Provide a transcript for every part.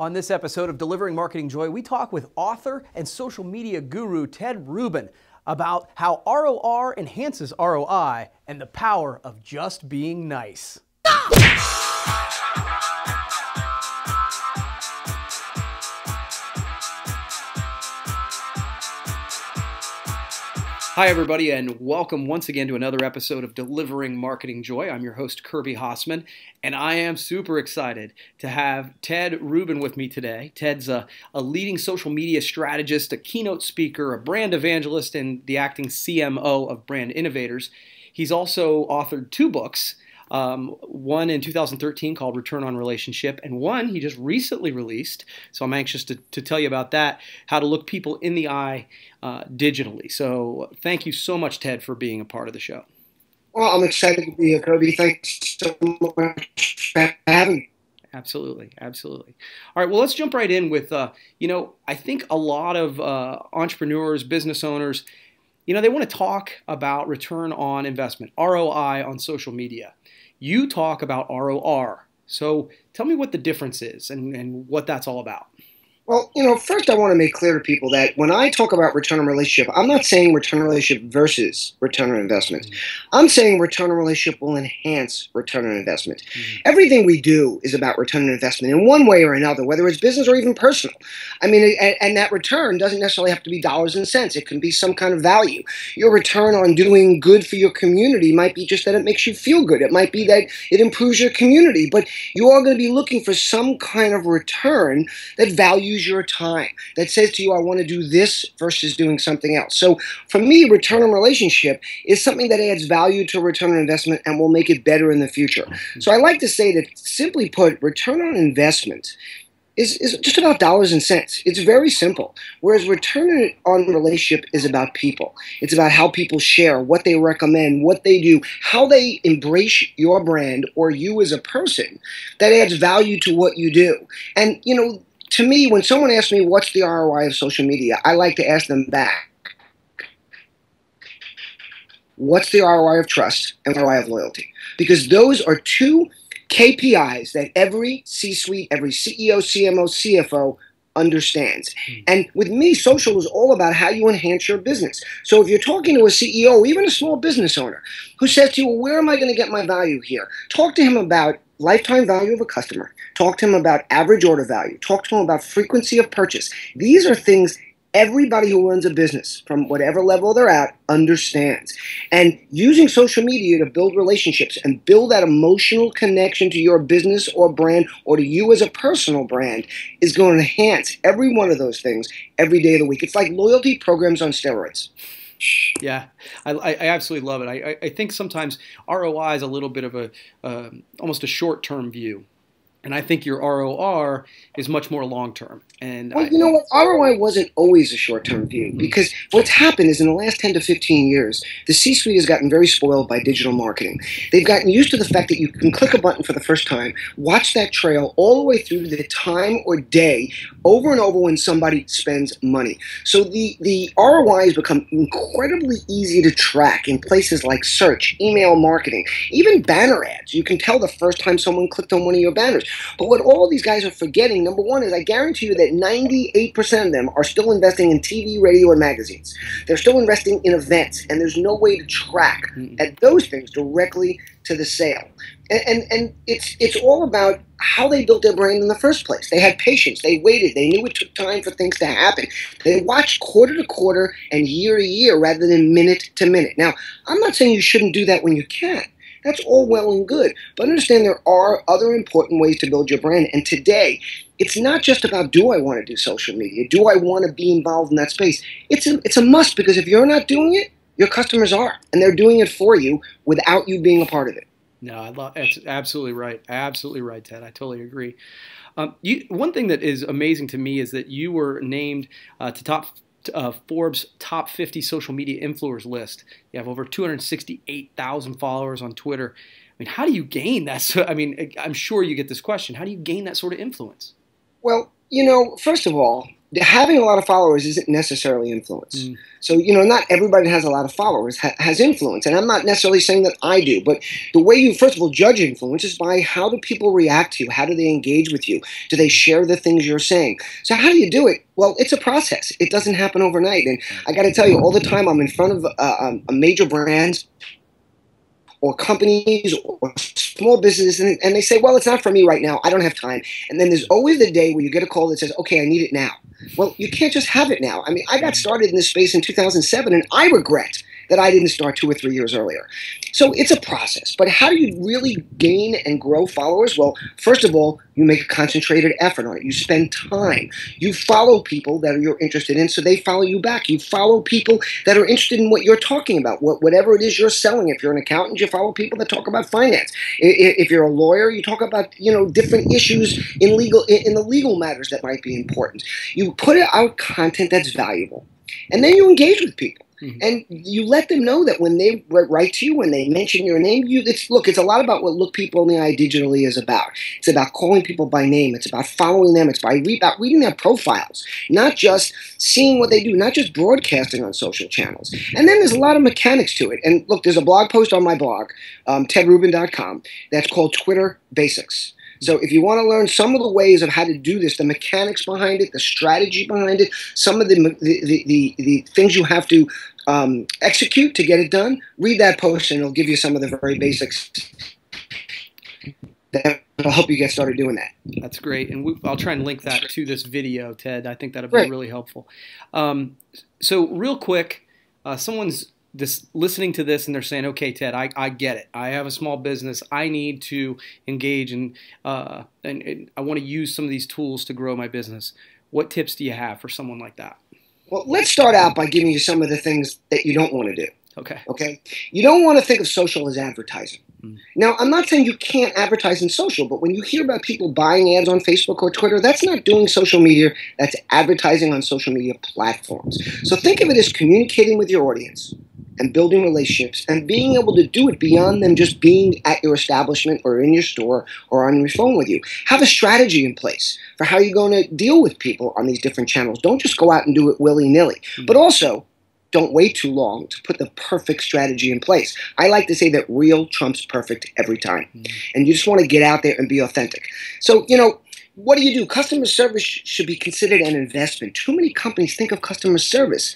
On this episode of Delivering Marketing Joy, we talk with author and social media guru Ted Rubin about how ROR enhances ROI and the power of just being nice. Hi, everybody, and welcome once again to another episode of Delivering Marketing Joy. I'm your host, Kirby Hasseman, and I am super excited to have Ted Rubin with me today. Ted's a leading social media strategist, a keynote speaker, a brand evangelist, and the acting CMO of Brand Innovators. He's also authored two books, one in 2013 called Return on Relationship, and one he just recently released, so I'm anxious to tell you about that, How to Look People in the Eye digitally. So thank you so much, Ted, for being a part of the show. Well, I'm excited to be here, Kirby. Thanks so much for having me. Absolutely, absolutely. All right, well, let's jump right in with, I think a lot of entrepreneurs, business owners, they want to talk about return on investment, ROI on social media. You talk about ROR. So tell me what the difference is and what that's all about. Well, first I want to make clear to people that when I talk about return on relationship, I'm not saying return on relationship versus return on investment. I'm saying return on relationship will enhance return on investment. Everything we do is about return on investment in one way or another, whether it's business or even personal. I mean, and that return doesn't necessarily have to be dollars and cents. It can be some kind of value. Your return on doing good for your community might be just that it makes you feel good. It might be that it improves your community, but you are going to be looking for some kind of return that values your time, that says to you, I want to do this versus doing something else. So for me, return on relationship is something that adds value to return on investment and will make it better in the future. So I like to say that, simply put, return on investment is just about dollars and cents. It's very simple. Whereas return on relationship is about people. It's about how people share, what they recommend, what they do, how they embrace your brand or you as a person that adds value to what you do. And, to me, when someone asks me what's the ROI of social media, I like to ask them back, what's the ROI of trust and ROI of loyalty? Because those are two KPIs that every C-suite, every CEO, CMO, CFO understands. And with me, social is all about how you enhance your business. So if you're talking to a CEO or even a small business owner who says to you, well, where am I going to get my value here? Talk to him about lifetime value of a customer. Talk to him about average order value. Talk to him about frequency of purchase. These are things everybody who runs a business, from whatever level they're at, understands. And using social media to build relationships and build that emotional connection to your business or brand or to you as a personal brand is going to enhance every one of those things every day of the week. It's like loyalty programs on steroids. Yeah, I absolutely love it. I think sometimes ROI is a little bit of almost a short-term view. And I think your ROR is much more long-term. And well, you know what? ROI wasn't always a short-term view, because what's happened is in the last 10 to 15 years, the C-suite has gotten very spoiled by digital marketing. They've gotten used to the fact that you can click a button for the first time, watch that trail all the way through the time or day over and over when somebody spends money. So the ROI has become incredibly easy to track in places like search, email marketing, even banner ads. You can tell the first time someone clicked on one of your banners. But what all these guys are forgetting, number one, is I guarantee you that 98% of them are still investing in TV, radio, and magazines. They're still investing in events, and there's no way to track at those things directly to the sale. And it's all about how they built their brand in the first place. They had patience. They waited. They knew it took time for things to happen. They watched quarter to quarter and year to year rather than minute to minute. Now, I'm not saying you shouldn't do that when you can. That's all well and good. But understand there are other important ways to build your brand. And today, it's not just about, do I want to do social media? Do I want to be involved in that space? It's a must, because if you're not doing it, your customers are. And they're doing it for you without you being a part of it. No, that's absolutely right. Absolutely right, Ted. I totally agree. One thing that is amazing to me is that you were named to Forbes top 50 social media influencers list. You have over 268,000 followers on Twitter. I mean, how do you gain that? So, I mean, I'm sure you get this question. How do you gain that sort of influence? Well, first of all, having a lot of followers isn't necessarily influence. Mm. So, not everybody that has a lot of followers has influence. And I'm not necessarily saying that I do, but the way you, first of all, judge influence is by how do people react to you? How do they engage with you? Do they share the things you're saying? So how do you do it? Well, it's a process. It doesn't happen overnight. And I got to tell you, all the time I'm in front of a major brands or companies or small businesses, and they say, well, it's not for me right now. I don't have time. And then there's always the day where you get a call that says, okay, I need it now. Well, you can't just have it now. I mean, I got started in this space in 2007, and I regret that I didn't start 2 or 3 years earlier. So it's a process. But how do you really gain and grow followers? Well, first of all, you make a concentrated effort on it. You spend time. You follow people that you're interested in, so they follow you back. You follow people that are interested in what you're talking about, whatever it is you're selling. If you're an accountant, you follow people that talk about finance. If you're a lawyer, you talk about different issues in the legal matters that might be important. You put out content that's valuable, and then you engage with people. Mm-hmm. And you let them know that when they write to you, when they mention your name, it's a lot about what Look People in the Eye digitally is about. It's about calling people by name. It's about following them. It's about reading their profiles, not just seeing what they do, not just broadcasting on social channels. And then there's a lot of mechanics to it. And look, there's a blog post on my blog, tedrubin.com, that's called Twitter Basics. So if you want to learn some of the ways of how to do this, the mechanics behind it, the strategy behind it, some of the things you have to execute to get it done, read that post and it'll give you some of the very basics that will help you get started doing that. That's great. And I'll try and link that to this video, Ted. I think that'll be really helpful. So real quick, someone's listening to this and they're saying, okay, Ted, I get it. I have a small business. I need to engage and I want to use some of these tools to grow my business. What tips do you have for someone like that? Well, let's start out by giving you some of the things that you don't want to do. Okay. You don't want to think of social as advertising. Now, I'm not saying you can't advertise in social, but when you hear about people buying ads on Facebook or Twitter, that's not doing social media. That's advertising on social media platforms. So think of it as communicating with your audience and building relationships and being able to do it beyond them just being at your establishment or in your store or on your phone with you. Have a strategy in place for how you're going to deal with people on these different channels. Don't just go out and do it willy-nilly. But also, don't wait too long to put the perfect strategy in place. I like to say that real trumps perfect every time. And you just want to get out there and be authentic. So, what do you do? Customer service should be considered an investment. Too many companies think of customer service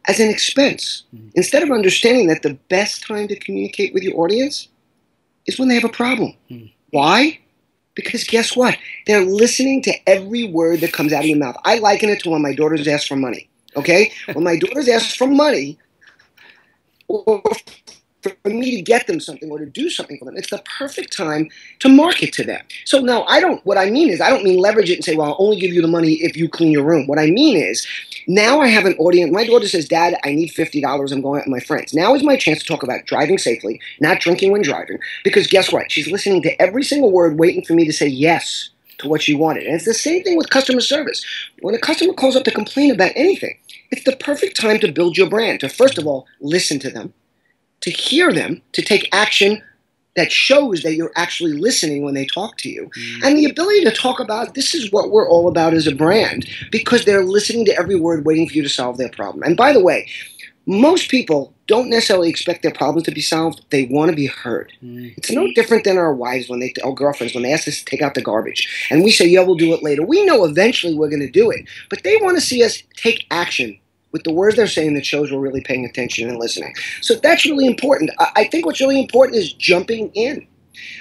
as an expense, instead of understanding that the best time to communicate with your audience is when they have a problem. Why? Because guess what? They're listening to every word that comes out of your mouth. I liken it to when my daughters ask for money. Okay? When my daughters ask for money, or for me to get them something or to do something for them, it's the perfect time to market to them. So now what I mean leverage it and say, well, I'll only give you the money if you clean your room. What I mean is, now I have an audience. My daughter says, Dad, I need $50. I'm going out with my friends. Now is my chance to talk about driving safely, not drinking when driving, because guess what? She's listening to every single word, waiting for me to say yes to what she wanted. And it's the same thing with customer service. When a customer calls up to complain about anything, it's the perfect time to build your brand, to first of all, listen to them, to hear them, to take action that shows that you're actually listening when they talk to you, and the ability to talk about this is what we're all about as a brand, because they're listening to every word, waiting for you to solve their problem. And by the way, most people don't necessarily expect their problems to be solved. They want to be heard. It's no different than our wives, our girlfriends, when they ask us to take out the garbage. And we say, yeah, we'll do it later. We know eventually we're going to do it. But they want to see us take action with the words they're saying that shows we're really paying attention and listening. So that's really important. I think what's really important is jumping in,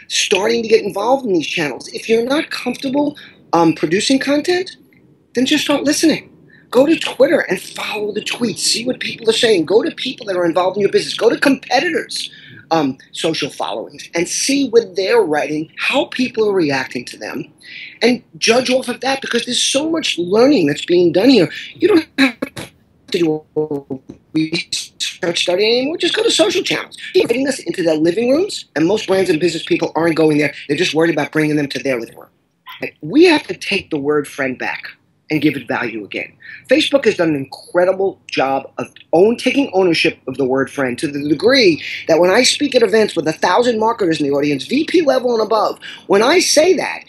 starting to get involved in these channels. If you're not comfortable producing content, then just start listening. Go to Twitter and follow the tweets. See what people are saying. Go to people that are involved in your business. Go to competitors' social followings and see what they're writing, how people are reacting to them, and judge off of that, because there's so much learning that's being done here. You don't have to do a research study anymore. Just go to social channels. You're getting us into their living rooms, and most brands and business people aren't going there. They're just worried about bringing them to their living room. We have to take the word friend back and give it value again. Facebook has done an incredible job of taking ownership of the word friend, to the degree that when I speak at events with 1,000 marketers in the audience, VP level and above, when I say that,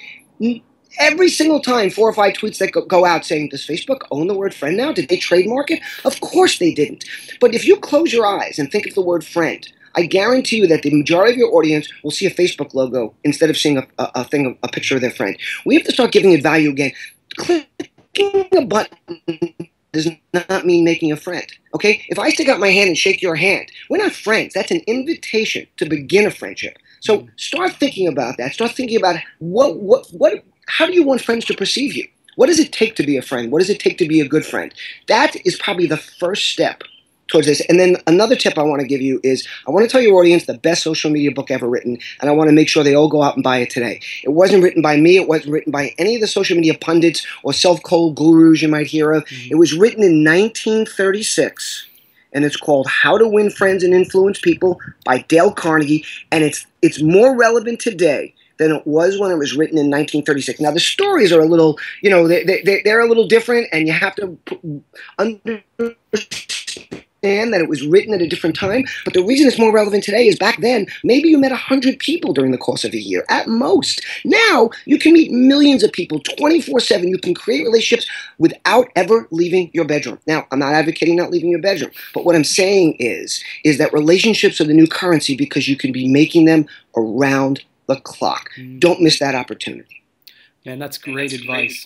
Every single time, 4 or 5 tweets that go out saying, does Facebook own the word friend now? Did they trademark it? Of course they didn't. But if you close your eyes and think of the word friend, I guarantee you that the majority of your audience will see a Facebook logo instead of seeing a picture of their friend. We have to start giving it value again. Clicking a button does not mean making a friend, okay? If I stick out my hand and shake your hand, we're not friends. That's an invitation to begin a friendship. So start thinking about that. Start thinking about how do you want friends to perceive you? What does it take to be a friend? What does it take to be a good friend? That is probably the first step towards this. And then another tip I want to give you is I want to tell your audience the best social media book ever written, and I want to make sure they all go out and buy it today. It wasn't written by me. It wasn't written by any of the social media pundits or self-called gurus you might hear of. It was written in 1936, and it's called How to Win Friends and Influence People by Dale Carnegie, and it's more relevant today than it was when it was written in 1936. Now, the stories are a little, they're a little different, and you have to understand that it was written at a different time. But the reason it's more relevant today is back then, maybe you met 100 people during the course of a year, at most. Now, you can meet millions of people 24/7. You can create relationships without ever leaving your bedroom. Now, I'm not advocating not leaving your bedroom, but what I'm saying is that relationships are the new currency because you can be making them around the clock. Don't miss that opportunity. And that's great advice.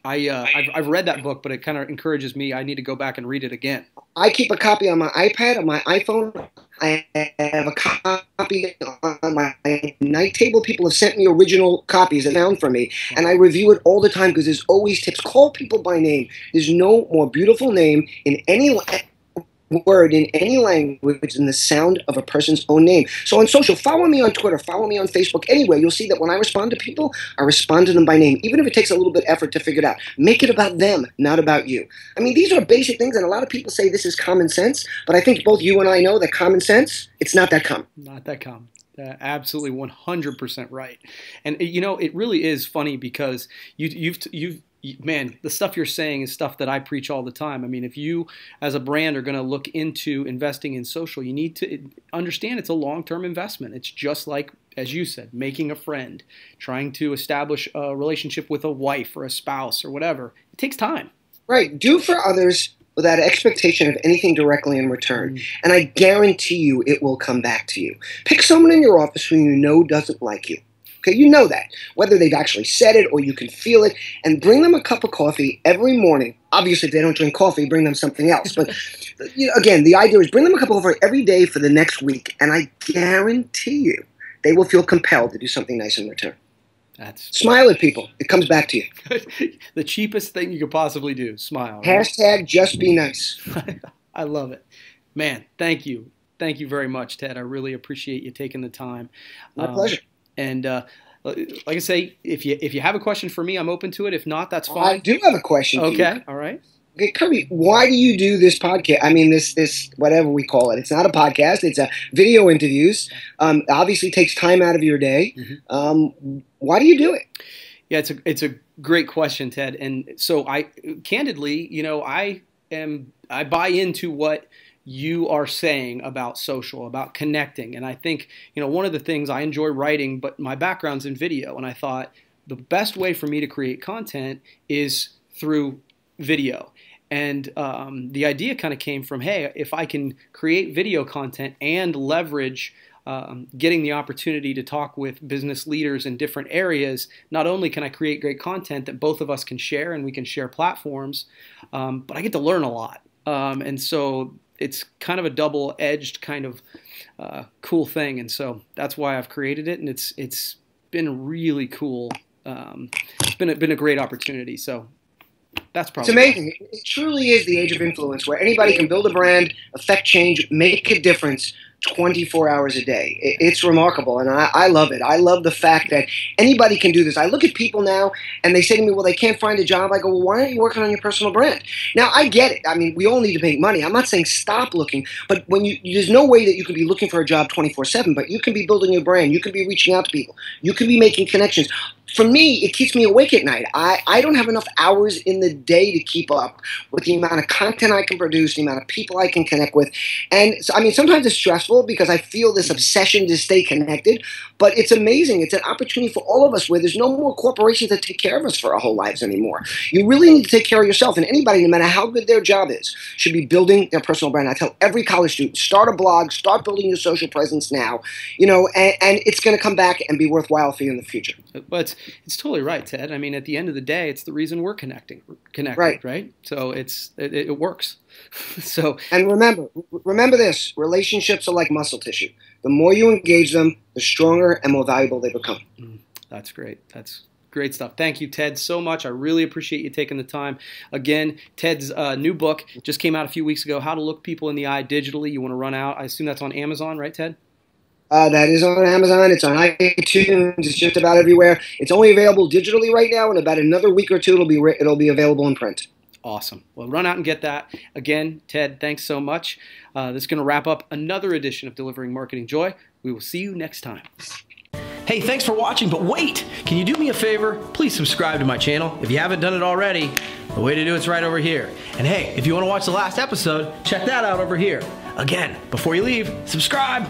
I've read that book, but it kind of encourages me. I need to go back and read it again. I keep a copy on my iPad, on my iPhone. I have a copy on my night table. People have sent me original copies and found for me, and I review it all the time because there's always tips. Call people by name. There's no more beautiful name in any word in any language than the sound of a person's own name. So on social, follow me on Twitter, follow me on Facebook, anywhere. You'll see that when I respond to people, I respond to them by name, even if it takes a little bit of effort to figure it out. Make it about them, not about you. I mean, these are basic things, and a lot of people say this is common sense, but I think both you and I know that common sense, it's not that common. Not that common. Absolutely 100% right. And it really is funny because man, the stuff you're saying is stuff that I preach all the time. I mean, if you as a brand are going to look into investing in social, you need to understand it's a long-term investment. It's just like, as you said, making a friend, trying to establish a relationship with a wife or a spouse or whatever. It takes time. Right. Do for others without expectation of anything directly in return. And I guarantee you it will come back to you. Pick someone in your office who you know doesn't like you. Okay, you know that, whether they've actually said it or you can feel it, and bring them a cup of coffee every morning. Obviously, if they don't drink coffee, bring them something else. But again, the idea is bring them a cup of coffee every day for the next week, and I guarantee you they will feel compelled to do something nice in return. Smile at people. It comes back to you. The cheapest thing you could possibly do, smile. Hashtag just be nice. I love it. Man, thank you. Thank you very much, Ted. I really appreciate you taking the time. My pleasure. And like I say, if you have a question for me, I'm open to it. If not, that's fine. I do have a question for you. Okay, all right. Okay, Kirby, why do you do this podcast? I mean, this whatever we call it. It's not a podcast. It's a video interviews. Obviously takes time out of your day. Why do you do it? Yeah, it's a great question, Ted. And so candidly, I buy into what you are saying about social, about connecting. And I think, one of the things I enjoy writing, but my background's in video. And I thought the best way for me to create content is through video. And the idea kind of came from, hey, if I can create video content and leverage getting the opportunity to talk with business leaders in different areas, not only can I create great content that both of us can share and we can share platforms, but I get to learn a lot. And so it's kind of a double-edged kind of cool thing, and so that's why I've created it, and it's been really cool. It's been a great opportunity. So that's probably it's amazing. It truly is the age of influence, where anybody can build a brand, affect change, make a difference 24 hours a day. It's remarkable, and I love it. I love the fact that anybody can do this. I look at people now, and they say to me, well, they can't find a job. I go, well, why aren't you working on your personal brand? Now, I get it. I mean, we all need to make money. I'm not saying stop looking, but there's no way that you can be looking for a job 24/7, but you can be building your brand. You can be reaching out to people. You can be making connections. for me, it keeps me awake at night. I don't have enough hours in the day to keep up with the amount of content I can produce, the amount of people I can connect with. And so, I mean, sometimes it's stressful because I feel this obsession to stay connected, but it's amazing. It's an opportunity for all of us where there's no more corporations that take care of us for our whole lives anymore. You really need to take care of yourself, and anybody, no matter how good their job is, should be building their personal brand. I tell every college student, start a blog, start building your social presence now, and it's going to come back and be worthwhile for you in the future. But it's totally right, Ted. I mean, at the end of the day, it's the reason we're connected, right? So it works. So, and remember this: relationships are like muscle tissue. The more you engage them, the stronger and more valuable they become. That's great. That's great stuff. Thank you, Ted, so much. I really appreciate you taking the time. Again, Ted's new book just came out a few weeks ago, How to Look People in the Eye Digitally. You want to run out. I assume that's on Amazon, right, Ted? That is on Amazon. It's on iTunes. It's just about everywhere. It's only available digitally right now. In about another week or two, it'll be available in print. Awesome. Well, run out and get that. Again, Ted, thanks so much. This is going to wrap up another edition of Delivering Marketing Joy. We will see you next time. Hey, thanks for watching, but wait! Can you do me a favor? Please subscribe to my channel. If you haven't done it already, the way to do it's right over here. And hey, if you want to watch the last episode, check that out over here. Again, before you leave, subscribe!